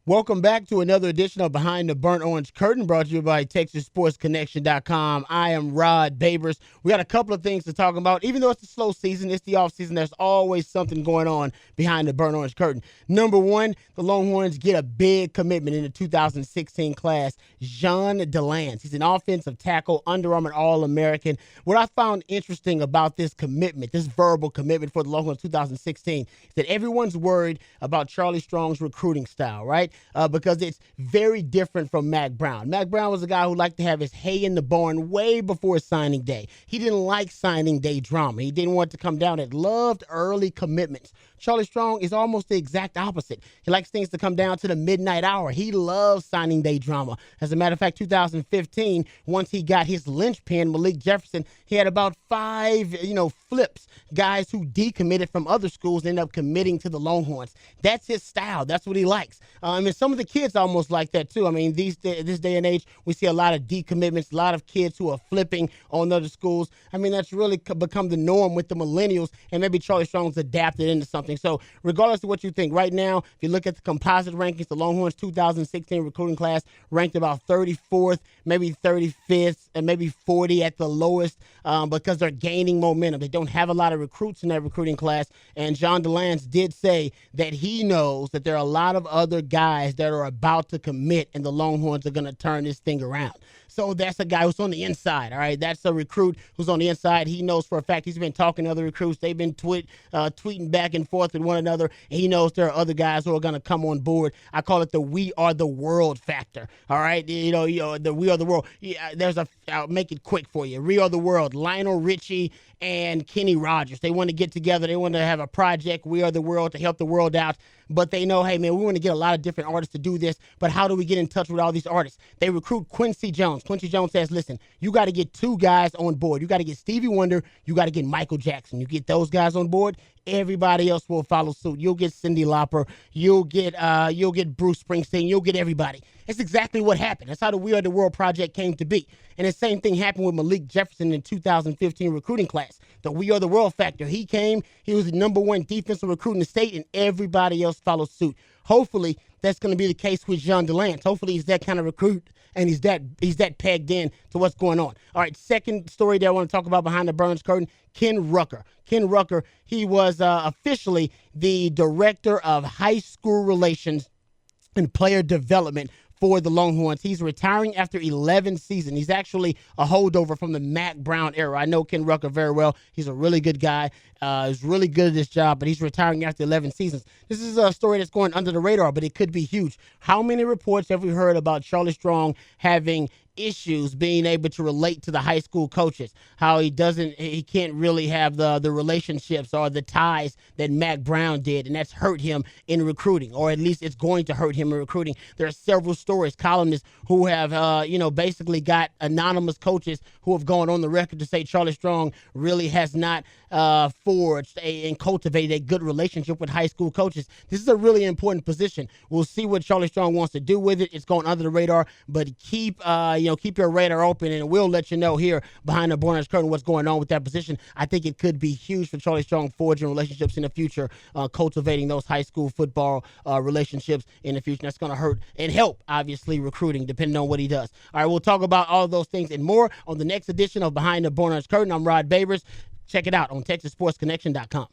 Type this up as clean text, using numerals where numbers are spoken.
Welcome back to another edition of Behind the Burnt Orange Curtain, brought to you by TexasSportsConnection.com. I am Rod Babers. We got a couple of things to talk about. Even though it's a slow season, it's the off season, there's always something going on behind the Burnt Orange Curtain. Number one, the Longhorns get a big commitment in the 2016 class. Jean Delance. He's an offensive tackle, Under Armour All-American. What I found interesting about this commitment, this verbal commitment for the Longhorns 2016, is that everyone's worried about Charlie Strong's recruiting style, right? Because it's very different from Mack Brown. Mack Brown was a guy who liked to have his hay in the barn way before signing day. He didn't like signing day drama. He didn't want to come down. It loved early commitments. Charlie Strong is almost the exact opposite. He likes things to come down to the midnight hour. He loves signing day drama. As a matter of fact, 2015, once he got his linchpin, Malik Jefferson, he had about five, flips, guys who decommitted from other schools end up committing to the Longhorns. That's his style. That's what he likes. Some of the kids almost like that too. I mean, this day and age, we see a lot of decommitments, a lot of kids who are flipping on other schools. I mean, that's really become the norm with the millennials, and maybe Charlie Strong's adapted into something. So regardless of what you think, right now, if you look at the composite rankings, the Longhorns 2016 recruiting class ranked about 34th, maybe 35th, and maybe 40 at the lowest because they're gaining momentum. They don't have a lot of recruits in that recruiting class, and Jean Delance did say that he knows that there are a lot of other guys that are about to commit, and the Longhorns are going to turn this thing around. So that's a guy who's on the inside, all right? That's a recruit who's on the inside. He knows for a fact. He's been talking to other recruits. They've been tweeting back and forth with one another, and he knows there are other guys who are going to come on board. I call it the we are the world factor, all right? The we are the world. I'll make it quick for you. We are the world. Lionel Richie and Kenny Rogers. They want to get together. They want to have a project, We Are the World, to help the world out. But they know, hey, man, we want to get a lot of different artists to do this, but how do we get in touch with all these artists? They recruit Quincy Jones. Quincy Jones says, listen, you got to get two guys on board. You got to get Stevie Wonder. You got to get Michael Jackson. You get those guys on board, everybody else will follow suit. You'll get Cyndi Lauper. You'll get Bruce Springsteen. You'll get everybody. That's exactly what happened. That's how the We Are the World project came to be. And the same thing happened with Malik Jefferson in 2015 recruiting class. The We Are the World factor. He came. He was the number one defensive recruit in the state, and everybody else followed suit. Hopefully, that's going to be the case with Jean Delance. Hopefully, he's that kind of recruit, and he's that pegged in to what's going on. All right, second story that I want to talk about behind the Burns curtain, Ken Rucker. Ken Rucker, he was officially the director of high school relations and player development for the Longhorns. He's retiring after 11 seasons. He's actually a holdover from the Mack Brown era. I know Ken Rucker very well. He's a really good guy. He's really good at this job, but he's retiring after 11 seasons. This is a story that's going under the radar, but it could be huge. How many reports have we heard about Charlie Strong having issues being able to relate to the high school coaches, how he can't really have the relationships or the ties that Mack Brown did, and that's hurt him in recruiting, or at least it's going to hurt him in recruiting. There are several stories, columnists who have basically got anonymous coaches who have gone on the record to say Charlie Strong really has not forged and cultivated a good relationship with high school coaches. This is a really important position. We'll see what Charlie Strong wants to do with it. It's going under the radar, but keep your radar open, and we'll let you know here behind the Burns curtain what's going on with that position. I think it could be huge for Charlie Strong, forging relationships in the future, cultivating those high school football relationships in the future. That's going to hurt and help, obviously, recruiting, depending on what he does. All right, we'll talk about all those things and more on the next edition of Behind the Burns curtain. I'm Rod Babers. Check it out on TexasSportsConnection.com.